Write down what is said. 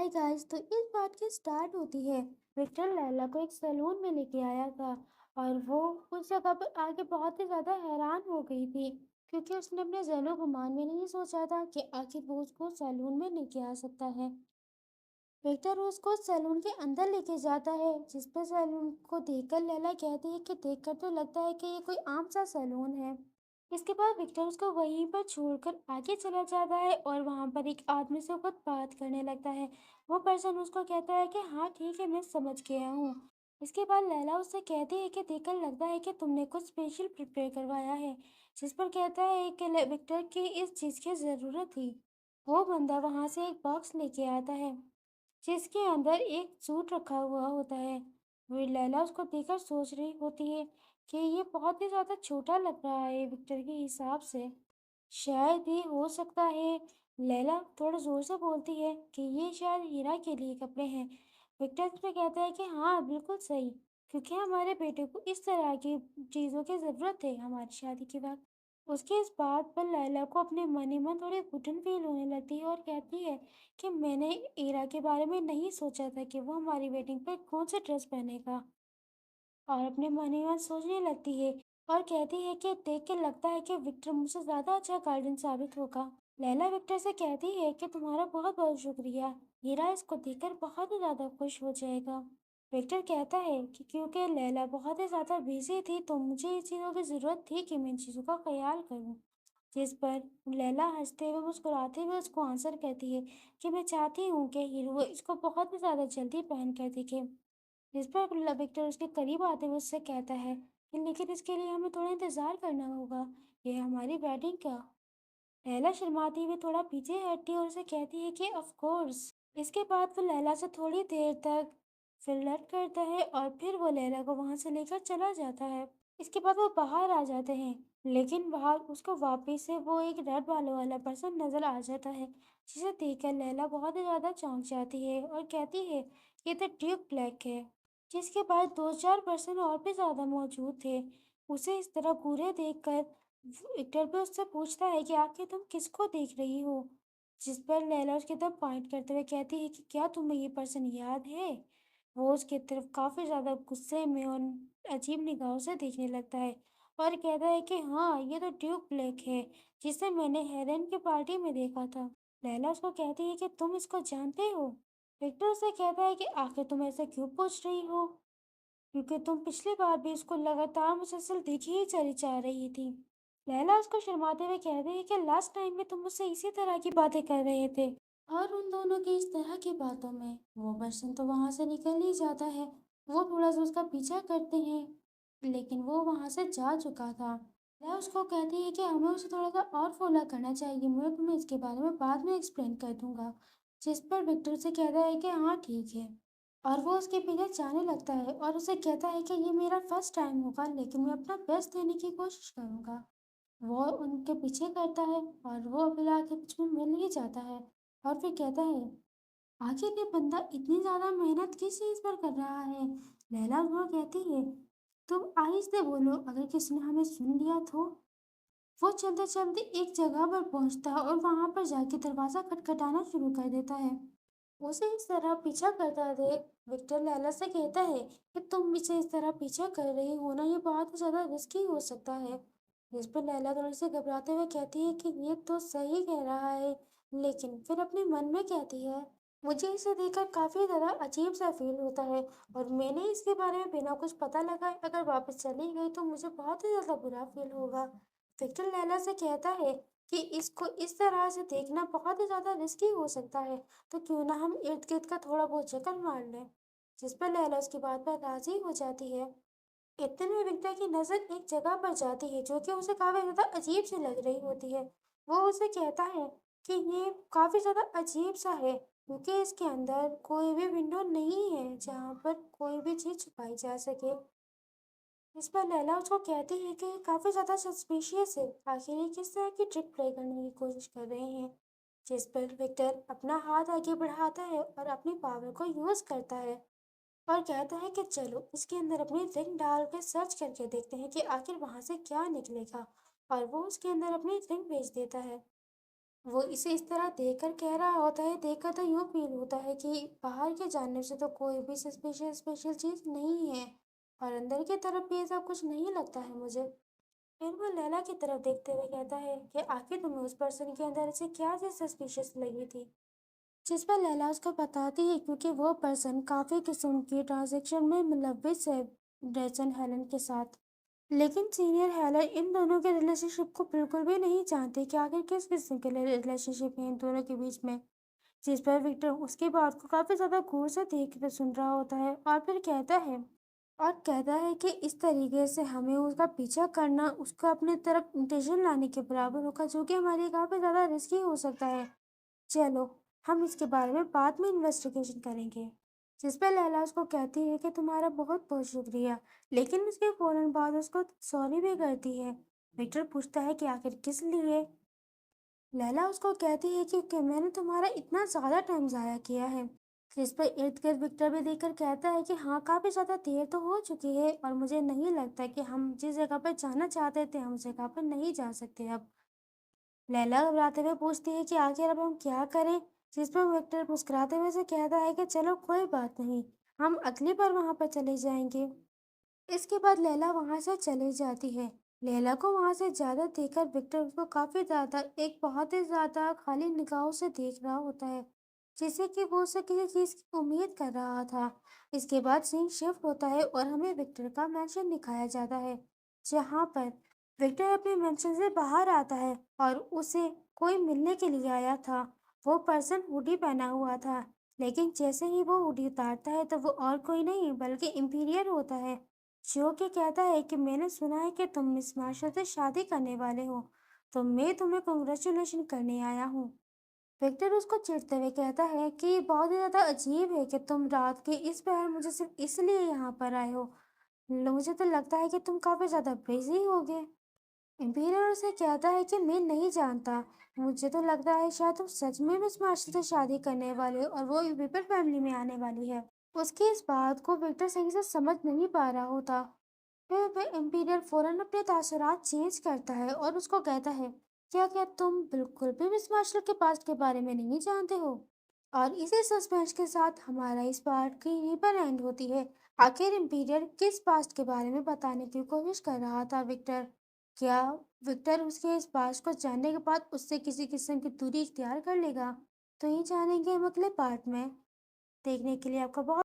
Hi guys. तो इस बात की स्टार्ट होती है। विक्टर लैला को एक सैलून में लेके आया था और वो उस जगह पर आके बहुत ही ज्यादा हैरान हो गई थी क्योंकि उसने अपने ज़हनो गुमान में नहीं सोचा था कि आखिर वो उसको सैलून में लेके आ सकता है। विक्टर उसको सैलून के अंदर लेके जाता है जिस पर सैलून को देखकर लैला कहती है कि देखकर तो लगता है कि ये कोई आम सा सैलून है। इसके बाद विक्टर उसको वहीं पर छोड़कर आगे चला जाता है और वहां पर एक आदमी से खुद बात करने लगता है। वो पर्सन उसको कहता है कि हाँ ठीक है, मैं समझ गया हूँ। इसके बाद लैला उससे कहती है कि देखकर लगता है कि तुमने कुछ स्पेशल प्रिपेयर करवाया है। जिस पर कहता है कि विक्टर की इस चीज़ की ज़रूरत थी। वो बंदा वहां से एक बॉक्स लेके आता है जिसके अंदर एक सूट रखा हुआ होता है। वे लैला उसको देखकर सोच रही होती है कि ये बहुत ही ज़्यादा छोटा लग रहा है विक्टर के हिसाब से। शायद ये हो सकता है। लैला थोड़ा ज़ोर से बोलती है कि ये शायद हीरा के लिए कपड़े हैं। विक्टर इस पे कहता है कि हाँ बिल्कुल सही, क्योंकि हमारे बेटे को इस तरह की चीज़ों की ज़रूरत है हमारी शादी के बाद। उसकी इस बात पर लैला को अपने मन ही मन थोड़ी घुटन फील होने लगती है और कहती है कि मैंने ईरा के बारे में नहीं सोचा था कि वो हमारी वेडिंग पर कौन सी ड्रेस पहनेगा। और अपने मन ही मन सोचने लगती है और कहती है कि देख के लगता है कि विक्टर मुझसे ज्यादा अच्छा गार्जियन साबित होगा। लैला विक्टर से कहती है कि तुम्हारा बहुत बहुत शुक्रिया, हीरा इसको देखकर बहुत ही ज्यादा खुश हो जाएगा। विक्टर कहता है कि क्योंकि लैला बहुत ही ज्यादा बिजी थी तो मुझे इस चीज़ों की जरूरत थी कि मैं इन चीज़ों का ख्याल करूं। जिस पर लैला हंसते हुए मुस्कुराते हुए उसको आंसर करती है कि मैं चाहती हूँ कि हीरो इसको बहुत ही ज्यादा जल्दी पहन कर दिखे। जिस पर विक्टर उसके करीब आते हुए उससे कहता है कि लेकिन इसके लिए हमें थोड़ा इंतजार करना होगा, ये हमारी वेडिंग का। लैला शर्माती हुई थोड़ा पीछे हटती है और उसे कहती है कि ऑफ कोर्स। इसके बाद वो लैला से थोड़ी देर तक फ्लर्ट करता है और फिर वो लैला को वहां से लेकर चला जाता है। इसके बाद वो बाहर आ जाते हैं, लेकिन बाहर उसको वापस से वो एक रेड बालों वाला पर्सन नजर आ जाता है जिसे देखकर लैला बहुत ही ज्यादा चौंक जाती है और कहती है ये तो ड्यूक ब्लैक है। जिसके बाद दो चार पर्सन और भी ज्यादा मौजूद थे। उसे इस तरह घूरे देखकर विक्टर भी उससे पूछता है कि आखिर तुम किसको देख रही हो। जिस पर लैला उसकी तरफ पॉइंट करते हुए कहती है कि क्या तुम्हें ये पर्सन याद है। वो उसकी तरफ काफी ज्यादा गुस्से में और अजीब निगाहों से देखने लगता है और कहता है कि हाँ ये तो ड्यूक ब्लैक है जिसे मैंने हेलेन की पार्टी में देखा था। लैला उसको कहती है कि तुम इसको जानते हो। विक्टर उससे कहता है कि आखिर तुम ऐसा क्यों पूछ रही हो, क्योंकि तुम पिछली बार भी उसको लगातार मुसलसल देखी ही चली जा रही थी। लैला उसको शर्माते हुए कहती है कि लास्ट टाइम में तुम मुझसे इसी तरह की बातें कर रहे थे। और उन दोनों की इस तरह की बातों में वो पर्सन तो वहां से निकल ही जाता है। वो थोड़ा सा उसका पीछा करते हैं, लेकिन वो वहां से जा चुका था। लैला उसको कहती है कि हमें उसे थोड़ा सा और फॉलो करना चाहिए, मैं तुम्हें इसके बारे में बाद में एक्सप्लेन कर दूंगा। जिस पर विक्टर से कहता है कि हाँ ठीक है। और वो उसके पीछे जाने लगता है और उसे कहता है कि ये मेरा फर्स्ट टाइम होगा, लेकिन मैं अपना बेस्ट देने की कोशिश करूंगा। वो उनके पीछे करता है और वो बुला के बीच में मिल ही जाता है और फिर कहता है आखिर ये बंदा इतनी ज्यादा मेहनत किस चीज पर कर रहा है। लैला वो कहती है तुम आहिस्ते बोलो, अगर किसी ने हमें सुन लिया तो। वो चलते चलते एक जगह पर पहुंचता है और वहां पर जाके दरवाजा खटखटाना शुरू कर देता है। उसे इस तरह पीछा करता देख विक्टर लैला से कहता है कि तुम इसे इस तरह पीछा कर रही हो ना, ये बहुत ही ज्यादा रिस्की हो सकता है। जिस पर लैला थोड़ी से घबराते हुए कहती है कि ये तो सही कह रहा है, लेकिन फिर अपने मन में कहती है मुझे इसे देखकर काफी ज्यादा अजीब सा फील होता है और मैंने इसके बारे में बिना कुछ पता लगाए अगर वापस चली गई तो मुझे बहुत ही ज्यादा बुरा फील होगा। विक्टर लैला से कहता है कि इसको इस तरह से देखना बहुत ही ज्यादा रिस्की हो सकता है, तो क्यों ना हम इर्द गिर्द का थोड़ा बहुत चक्कर मार लें। जिस पर लैला उसकी बात पर राजी हो जाती है। इतने में विक्टर की नजर एक जगह पर जाती है जो कि उसे काफी ज्यादा अजीब सी लग रही होती है। वो उसे कहता है कि ये काफी ज्यादा अजीब सा है क्योंकि इसके अंदर कोई भी विंडो नहीं है जहाँ पर कोई भी चीज छुपाई जा सके। इस पर लैला उसको कहती है कि ये काफी ज्यादा सस्पिशियस है, आखिर ये किस तरह की ट्रिक प्ले करने की कोशिश कर रहे हैं। जिस पर विक्टर अपना हाथ आगे बढ़ाता है और अपनी पावर को यूज करता है और कहता है कि चलो इसके अंदर अपनी रिंग डाल के सर्च करके देखते हैं कि आखिर वहां से क्या निकलेगा। और वो उसके अंदर अपनी रिंग भेज देता है। वो इसे इस तरह देखकर कह रहा होता है, देखकर तो यूँ फ़ील होता है कि बाहर के जानने से तो कोई भी सस्पिशियस स्पेशल चीज़ नहीं है और अंदर की तरफ भी ऐसा कुछ नहीं लगता है मुझे। फिर वो लैला की तरफ देखते हुए कहता है कि आखिर तुम्हें उस पर्सन के अंदर ऐसी क्या चीज़ सस्पिशियस लगी थी? जिस पर लैला उसको बताती है क्योंकि वो पर्सन काफ़ी किस्म की ट्रांज़ैक्शन में मुलव्विस है डेसन हेलन के साथ। लेकिन सीनियर हेलन इन दोनों के रिलेशनशिप को बिल्कुल भी नहीं जानती कि आखिर किस किस्म के रिलेशनशिप है इन दोनों के बीच में। जिस पर विक्टर उसकी बात को काफ़ी ज़्यादा गौर से देख कर सुन रहा होता है और फिर कहता है कि इस तरीके से हमें उसका पीछा करना उसको अपनी तरफ इंटेंशन लाने के बराबर होगा जो कि हमारे लिए काफ़ी ज़्यादा रिस्की हो सकता है। चलो, हम इसके बारे में बाद में इन्वेस्टिगेशन करेंगे। जिस पे लैला उसको कहती है कि तुम्हारा बहुत बहुत शुक्रिया, लेकिन उसके फौरन बाद उसको सॉरी भी करती है। विक्टर पूछता है कि आखिर किस लिए? लैला उसको कहती है कि मैंने तुम्हारा इतना ज़्यादा टाइम ज़ाया किया है। जिस पर इर्द गिर्द विक्टर भी देखकर कहता है कि हाँ, काफ़ी ज़्यादा देर तो हो चुकी है और मुझे नहीं लगता कि हम जिस जगह पर जाना चाहते थे हम उस जगह पर नहीं जा सकते अब। लैला घबराते हुए पूछती है कि आखिर अब हम क्या करें? जिस पर विक्टर मुस्कुराते हुए से कहता है कि चलो कोई बात नहीं, हम अगली बार वहां पर चले जाएंगे। इसके बाद लैला वहां से चली जाती है। लैला को वहां से ज्यादा देखकर विक्टर उसको काफी ज्यादा एक बहुत ही ज्यादा खाली निगाहों से देख रहा होता है, जैसे कि वो उससे किसी चीज की उम्मीद कर रहा था। इसके बाद सीन शिफ्ट होता है और हमें विक्टर का मेंशन दिखाया जाता है, जहाँ पर विक्टर अपने मेंशन से बाहर आता है और उसे कोई मिलने के लिए आया था। वो पर्सन हुडी पहना हुआ था, लेकिन जैसे ही वो हुडी उतारता है तो वो और कोई नहीं बल्कि इंपीरियर होता है, जो कि कहता है कि मैंने सुना है कि तुम मिस मार्शल से शादी करने वाले हो, तो मैं तुम्हें कॉन्ग्रेचुलेशन करने आया हूँ। विक्टर उसको चिढ़ते हुए कहता है कि ये बहुत ही ज़्यादा अजीब है कि तुम रात के इस पहर मुझे सिर्फ इसलिए यहाँ पर आए हो। मुझे तो लगता है कि तुम काफ़ी ज़्यादा बिजी होगे। इम्पीरियल उसे कहता है कि मैं नहीं जानता, मुझे तो लगता है शायद तुम सच में मिस मार्शल से शादी करने वाले हो और वो वीपर फैमिली में आने वाली है। उसकी इस बात को विक्टर सही से समझ नहीं पा रहा होता। फिर वह इम्पीरियल फौरन अपने तासुरात चेंज करता है और उसको कहता है, क्या तुम बिल्कुल भी मिस मार्शल के पास्ट के बारे में नहीं जानते हो? और इसी सस्पेंस के साथ हमारा इस पार्ट की यहीं पर एंड होती है। आखिर इम्पीरियल किस पास्ट के बारे में बताने की कोशिश कर रहा था विक्टर? क्या विक्टर उसके इस पास्ट को जानने के बाद उससे किसी किस्म की दूरी इख्तियार कर लेगा? तो ये जानेंगे हम अगले पार्ट में। देखने के लिए आपका बहुत